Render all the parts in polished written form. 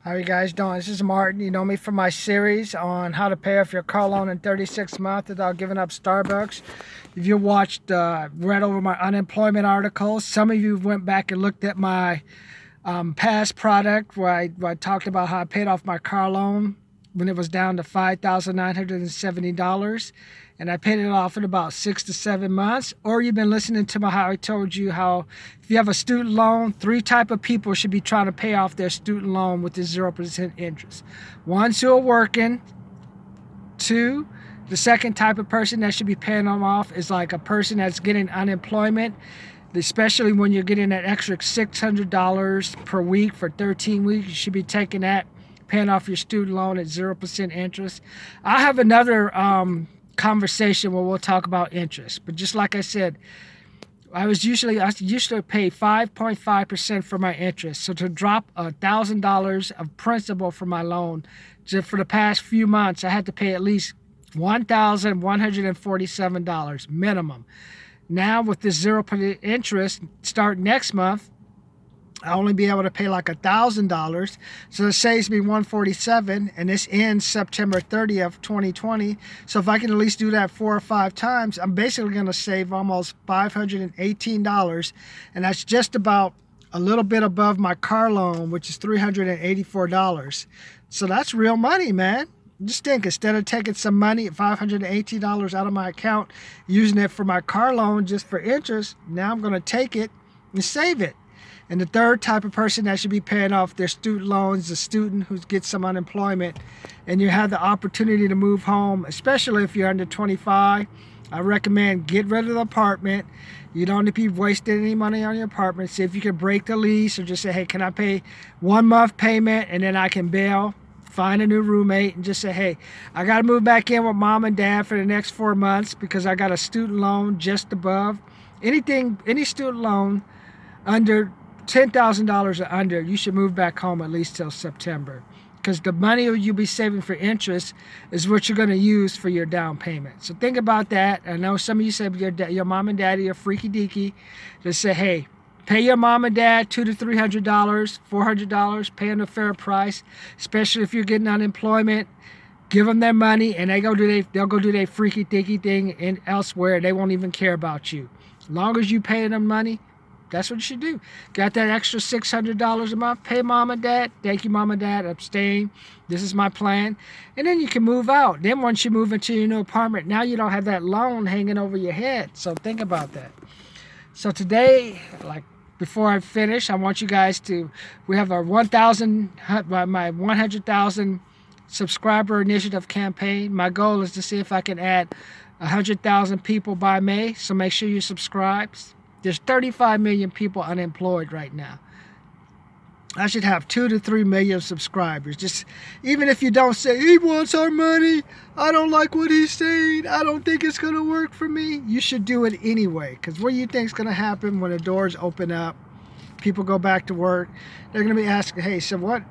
How you guys doing? This is Martin. You know me from my series on how to pay off your car loan in 36 months without giving up Starbucks. If you watched, read over my unemployment articles, some of you went back and looked at my past product where I talked about how I paid off my car loan when it was down to $5,970, and I paid it off in about 6 to 7 months. Or you've been listening to how I told you how if you have a student loan, three type of people should be trying to pay off their student loan with this 0% interest. Ones who are working. Two, the second type of person that should be paying them off is like a person that's getting unemployment, especially when you're getting that extra $600 per week for 13 weeks. You should be taking that, paying off your student loan at 0% interest. I have another conversation where we'll talk about interest, but just like I said, I used to pay 5.5% for my interest. So to drop $1,000 of principal for my loan, just for the past few months, I had to pay at least $1,147 minimum. Now with this 0% interest, start next month, I'll only be able to pay like $1,000, so it saves me $147, and this ends September 30th, 2020. So if I can at least do that 4 or 5 times, I'm basically going to save almost $518, and that's just about a little bit above my car loan, which is $384. So that's real money, man. Just think, instead of taking some money, $518 out of my account, using it for my car loan just for interest, now I'm going to take it and save it. And the third type of person that should be paying off their student loans, a student who gets some unemployment, and you have the opportunity to move home, especially if you're under 25. I recommend get rid of the apartment. You don't need to be wasting any money on your apartment. See if you can break the lease, or just say, hey, can I pay 1 month payment and then I can bail? Find a new roommate and just say, hey, I got to move back in with mom and dad for the next 4 months because I got a student loan just above. Any student loan under $10,000 or under, you should move back home at least till September, because the money you'll be saving for interest is what you're going to use for your down payment. So think about that. I know some of you said your mom and daddy are freaky deaky. Just say, hey, pay your mom and dad $200 to $300, $400, pay them a fair price, especially if you're getting unemployment. Give them their money, and they'll go do their freaky deaky thing elsewhere. They won't even care about you. As long as you pay them money, that's what you should do. Got that extra $600 a month, pay mom and dad. Thank you, mom and dad. Abstain. This is my plan. And then you can move out. Then once you move into your new apartment, now you don't have that loan hanging over your head. So think about that. So today, like before I finish, I want you guys to, we have our my 100,000 subscriber initiative campaign. My goal is to see if I can add 100,000 people by May. So make sure you subscribe. There's 35 million people unemployed right now. I should have 2 to 3 million subscribers. Just even if you don't say, he wants our money, I don't like what he's saying, I don't think it's going to work for me, you should do it anyway. Because what do you think is going to happen when the doors open up, people go back to work? They're going to be asking, hey, so what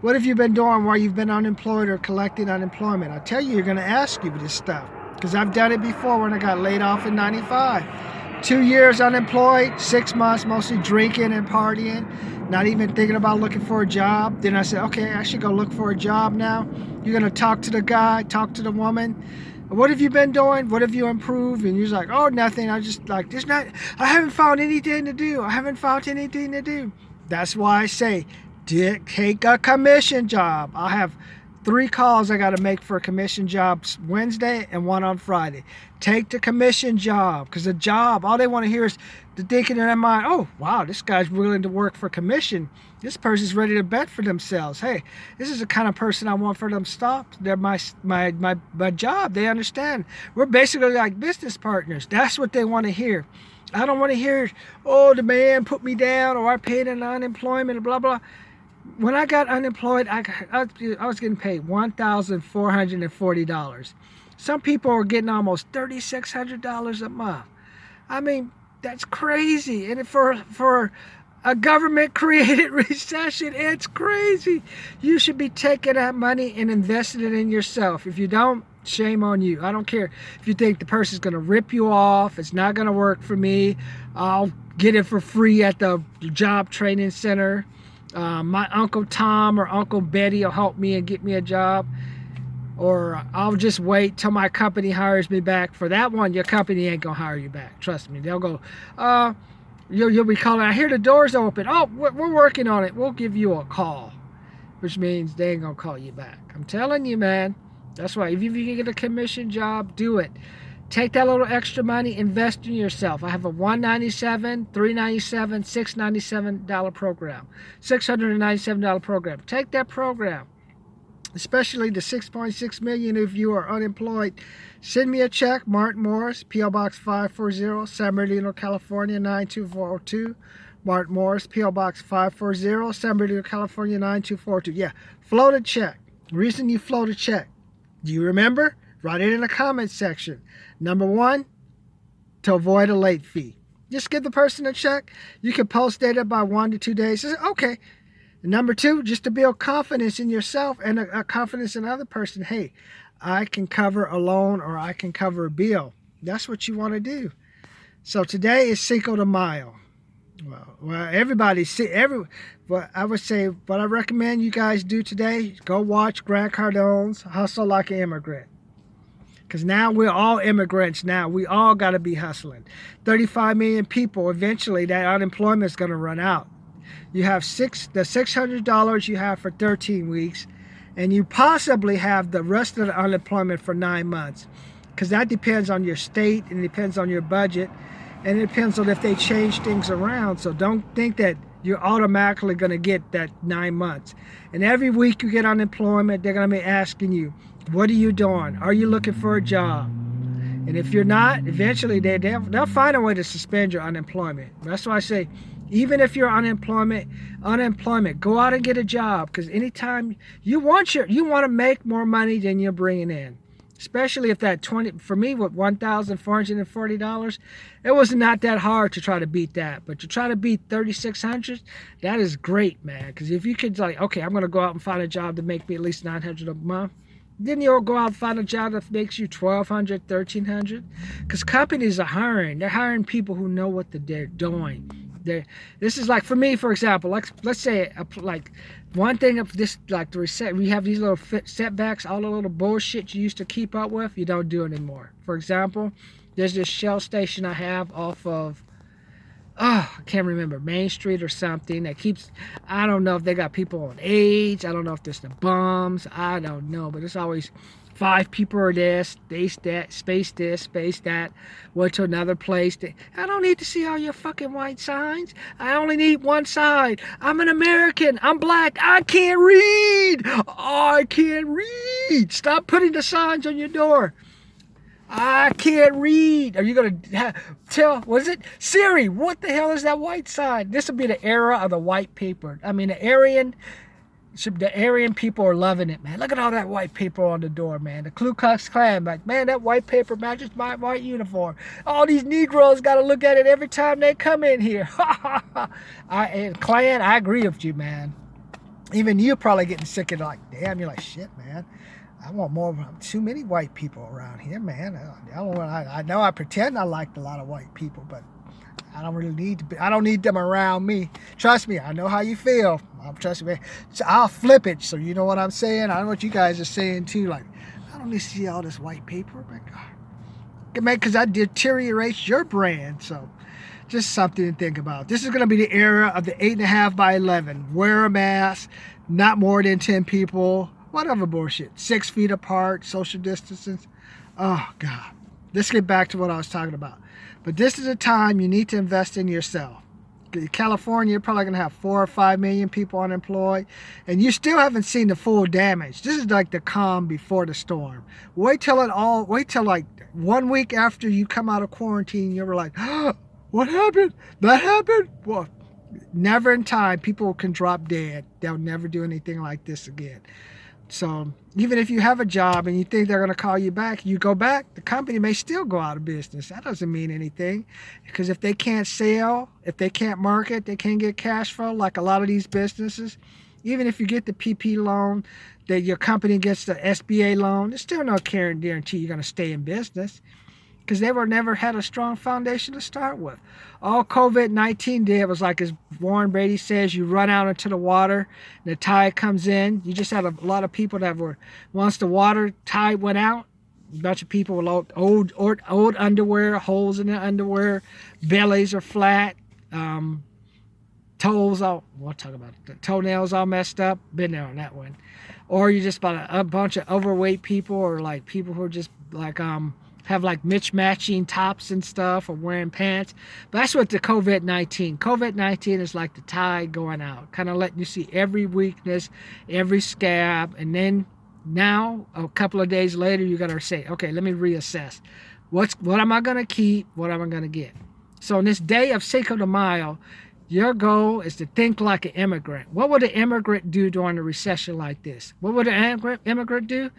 have you been doing while you've been unemployed or collecting unemployment? I tell you, you're going to ask you this stuff. Because I've done it before when I got laid off in '95. 2 years unemployed, 6 months mostly drinking and partying, not even thinking about looking for a job. Then I said, okay, I should go look for a job now. You're going to talk to the guy, talk to the woman. What have you been doing? What have you improved? And you're like, oh, nothing. I just like, I haven't found anything to do. I haven't found anything to do. That's why I say, take a commission job. I have 3 calls I got to make for commission jobs Wednesday and 1 on Friday. Take the commission job, because the job, all they want to hear is the thinking in their mind, oh, wow, this guy's willing to work for commission. This person's ready to bet for themselves. Hey, this is the kind of person I want for them stop. They're my job. They understand. We're basically like business partners. That's what they want to hear. I don't want to hear, oh, the man put me down, or I paid an unemployment, blah, blah. When I got unemployed, I was getting paid $1,440. Some people are getting almost $3,600 a month. I mean, that's crazy. And for a government-created recession, it's crazy. You should be taking that money and investing it in yourself. If you don't, shame on you. I don't care if you think the person's going to rip you off. It's not going to work for me. I'll get it for free at the job training center. My Uncle Tom or Uncle Betty will help me and get me a job. Or I'll just wait till my company hires me back. For that one, your company ain't gonna hire you back. Trust me. They'll go, you'll be calling, I hear the door's open. Oh, we're working on it. We'll give you a call. Which means they ain't gonna call you back. I'm telling you, man. That's why if you can get a commission job, do it. Take that little extra money, invest in yourself. I have a $197, $397, $697 program. $697 program. Take that program. Especially the 6.6 million if you are unemployed. Send me a check, Martin Morris, P.O. Box 540, San Bernardino, California, 92402. Martin Morris, P.O. Box 540, San Bernardino, California, 92402. Yeah, float a check. Reason you float a check. Do you remember? Write it in the comment section. Number one, to avoid a late fee. Just give the person a check. You can post data by 1 to 2 days. Okay. Number two, just to build confidence in yourself and a confidence in another person. Hey, I can cover a loan or I can cover a bill. That's what you want to do. So today is Cinco de Mayo. Well, everybody see but I would say what I recommend you guys do today, go watch Grant Cardone's Hustle Like an Immigrant. Because now we're all immigrants now. We all got to be hustling. 35 million people, eventually that unemployment is going to run out. You have the $600 you have for 13 weeks, and you possibly have the rest of the unemployment for 9 months. Because that depends on your state, and it depends on your budget, and it depends on if they change things around. So don't think that you're automatically going to get that 9 months. And every week you get unemployment, they're going to be asking you, what are you doing? Are you looking for a job? And if you're not, eventually they'll find a way to suspend your unemployment. That's why I say, even if you're unemployment, go out and get a job. Because anytime you want to make more money than you're bringing in. Especially if that for me with $1,440, it was not that hard to try to beat that. But to try to beat 3,600, that is great, man. Because if you could okay, I'm going to go out and find a job to make me at least $900 a month. Then you'll go out and find a job that makes you $1,200, $1,300. Because companies are hiring. They're hiring people who know what they're doing. This is like, for me, for example, let's say, like, one thing of this, like the reset, we have these little setbacks, all the little bullshit you used to keep up with, you don't do anymore. For example, there's this Shell station I have off of, I can't remember, Main Street or something, that keeps, I don't know if they got people on AIDS, I don't know if there's the bums, I don't know, but it's always 5 people are this, space that, went to another place. I don't need to see all your fucking white signs. I only need one side. I'm an American. I'm black. I can't read. I can't read. Stop putting the signs on your door. I can't read. Are you going to tell, was it? Siri, what the hell is that white sign? This will be the era of the white paper. I mean, the Aryan people are loving it, man. Look at all that white paper on the door, man. The Ku Klux Klan, like, man, that white paper matches my white uniform. All these Negroes got to look at it every time they come in here. Klan, I agree with you, man. Even you probably getting sick of like, damn, you're like, shit, man. I want more, too many white people around here, man. I know I pretend I liked a lot of white people, but I don't really need to be, I don't need them around me. Trust me, I know how you feel. Trust me. So I'll flip it, so you know what I'm saying. I know what you guys are saying too. Like, I don't need to see all this white paper, man, because that deteriorates your brand. So just something to think about. This is going to be the era of the 8.5 by 11. Wear a mask, not more than 10 people, whatever bullshit. 6 feet apart, social distancing. Oh God. Let's get back to what I was talking about. But this is a time you need to invest in yourself. California, you're probably going to have 4 or 5 million people unemployed, and you still haven't seen the full damage. This is like the calm before the storm. Wait till like 1 week after you come out of quarantine, you're like, oh, what happened? That happened? Well, never in time. People can drop dead. They'll never do anything like this again. So even if you have a job and you think they're going to call you back, you go back, the company may still go out of business. That doesn't mean anything, because if they can't sell, if they can't market, they can't get cash flow like a lot of these businesses. Even if you get the PP loan, that your company gets the SBA loan, there's still no guarantee you're going to stay in business. because they were never had a strong foundation to start with. All COVID-19 did was, like as Warren Beatty says, you run out into the water, the tide comes in. You just had a lot of people that were, once the water tide went out, a bunch of people with old underwear, holes in their underwear, bellies are flat, toes all, we'll talk about it, the toenails all messed up. Been there on that one. Or you just about a bunch of overweight people, or like people who are just like have like mismatching tops and stuff, or wearing pants. But that's what the COVID-19. COVID-19 is like the tide going out, kind of letting you see every weakness, every scab, and then now a couple of days later you gotta say, okay, let me reassess. What am I gonna keep? What am I gonna get? So on this day of Cinco de Mayo, your goal is to think like an immigrant. What would an immigrant do during a recession like this? What would an immigrant do?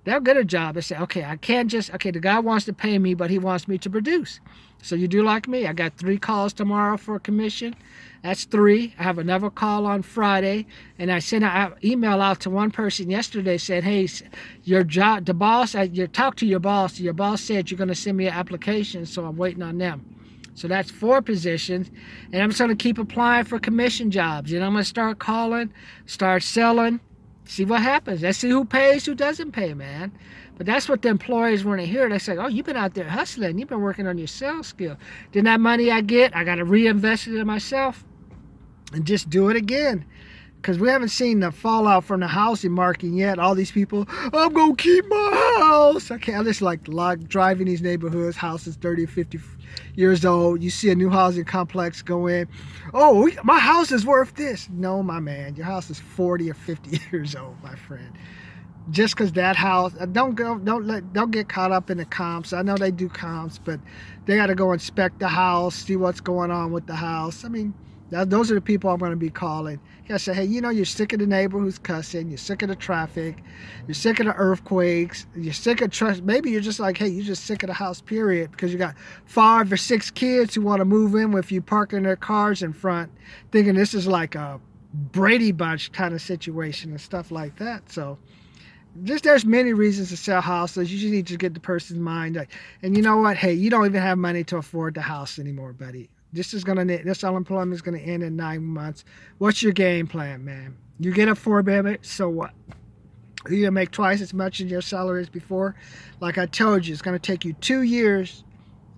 They'll get a job and say, okay, I can't just, okay, the guy wants to pay me, but he wants me to produce. So you do like me. I got 3 calls tomorrow for a commission. That's 3. I have another call on Friday. And I sent an email out to one person yesterday, said, hey, your job, the boss, you talk to your boss. Your boss said you're going to send me an application, so I'm waiting on them. So that's 4 positions. And I'm just going to keep applying for commission jobs. You know, I'm going to start calling, start selling, see what happens. Let's see who pays, who doesn't pay, man. But that's what the employers want to hear. They say, oh, you've been out there hustling. You've been working on your sales skill. Then that money I get, I got to reinvest it in myself and just do it again. Because we haven't seen the fallout from the housing market yet. All these people, I'm going to keep my house. I just like driving these neighborhoods, houses 30 or 50 years old. You see a new housing complex go in. Oh, my house is worth this. No, my man, your house is 40 or 50 years old, my friend. Just because that house, don't get caught up in the comps. I know they do comps, but they got to go inspect the house, see what's going on with the house. I mean, those are the people I'm going to be calling. I say, hey, you know, you're sick of the neighbor who's cussing. You're sick of the traffic. You're sick of the earthquakes. You're sick of trust. Maybe you're just like, hey, you're just sick of the house, period, because you got 5 or 6 kids who want to move in with you, parking their cars in front, thinking this is like a Brady Bunch kind of situation and stuff like that. So just there's many reasons to sell houses. You just need to get the person's mind. And you know what? Hey, you don't even have money to afford the house anymore, buddy. This unemployment is gonna end in 9 months. What's your game plan, man? You get a 4-bedroom, so what? You're gonna make twice as much as your salary as before. Like I told you, it's gonna take you 2 years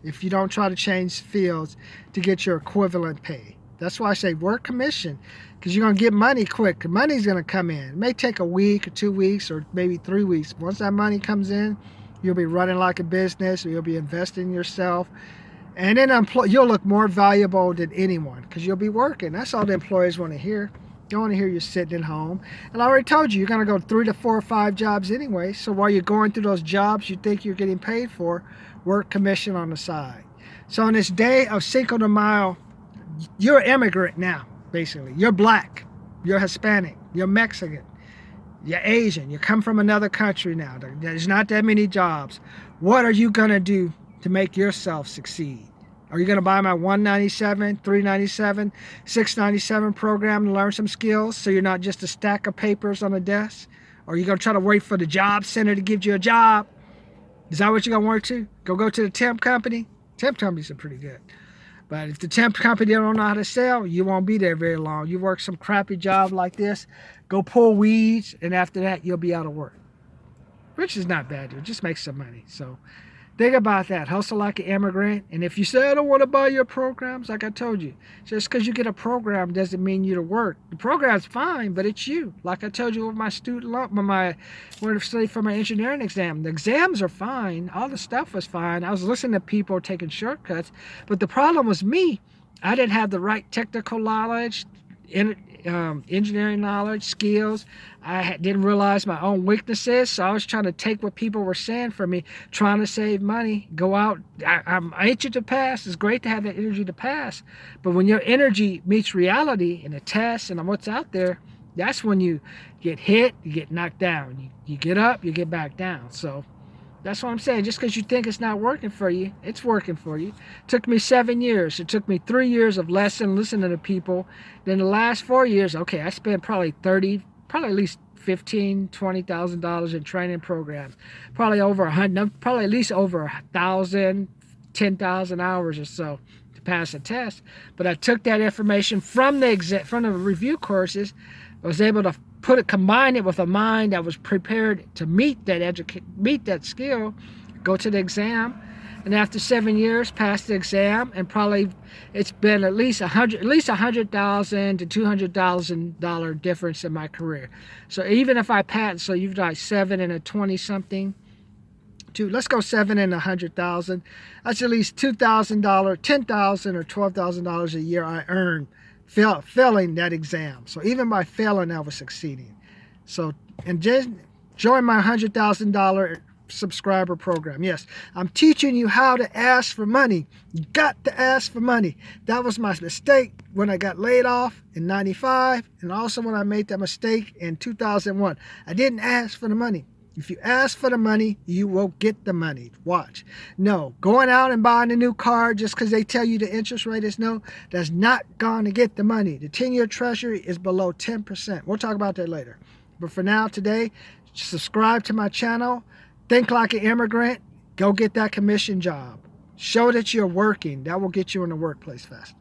if you don't try to change fields to get your equivalent pay. That's why I say work commission, because you're gonna get money quick. Money's gonna come in. It may take a week or 2 weeks or maybe 3 weeks. Once that money comes in, you'll be running like a business, or you'll be investing in yourself. And then you'll look more valuable than anyone because you'll be working. That's all the employers want to hear. They don't want to hear you sitting at home. And I already told you, you're going to go 3 to 4 or 5 jobs anyway. So while you're going through those jobs you think you're getting paid for, work commission on the side. So on this day of Cinco de Mayo, you're an immigrant now, basically. You're black. You're Hispanic. You're Mexican. You're Asian. You come from another country now. There's not that many jobs. What are you going to do to make yourself succeed? Are you going to buy my $197, $397, $697 program to learn some skills so you're not just a stack of papers on a desk? Or are you going to try to wait for the job center to give you a job? Is that what you're going to work to? Go to the temp company? Temp companies are pretty good. But if the temp company don't know how to sell, you won't be there very long. You work some crappy job like this, go pull weeds, and after that, you'll be out of work. Which is not bad, dude. Just make some money. So think about that. Hustle like an immigrant. And if you say, I don't want to buy your programs, like I told you, just because you get a program doesn't mean you to work. The program's fine, but it's you. Like I told you with my student loan, when I went to study for my engineering exam. The exams are fine. All the stuff was fine. I was listening to people taking shortcuts. But the problem was me. I didn't have the right technical knowledge, engineering knowledge, skills. I didn't realize my own weaknesses, so I was trying to take what people were saying for me, trying to save money, go out. I'm anxious to pass. It's great to have that energy to pass, but when your energy meets reality in a test and on what's out there, that's when you get hit, you get knocked down. You get up, you get back down. So that's what I'm saying. Just because you think it's not working for you, it's working for you. It took me 7 years. It took me 3 years of listening to people. Then the last 4 years, okay, I spent probably at least $15,000, $20,000 in training programs. Probably over 100, probably at least over 1,000, 10,000 hours or so to pass the test. But I took that information from the review courses. I was able to combine it with a mind that was prepared to meet that skill, go to the exam, and after 7 years, pass the exam, and probably it's been at least $100,000 to $200,000 difference in my career. So even if I pass, so you've got 7 and a 20 something. Let's go 7 and 100,000. That's at least $2,000, $10,000 or $12,000 a year I earned failing that exam. So even by failing, I was succeeding. So, and just join my $100,000 subscriber program. Yes, I'm teaching you how to ask for money. You got to ask for money. That was my mistake when I got laid off in '95, and also when I made that mistake in 2001. I didn't ask for the money. If you ask for the money, you will get the money. Watch. No, going out and buying a new car just because they tell you the interest rate is no, that's not going to get the money. The 10-year treasury is below 10%. We'll talk about that later. But for now, today, subscribe to my channel. Think like an immigrant. Go get that commission job. Show that you're working. That will get you in the workplace faster.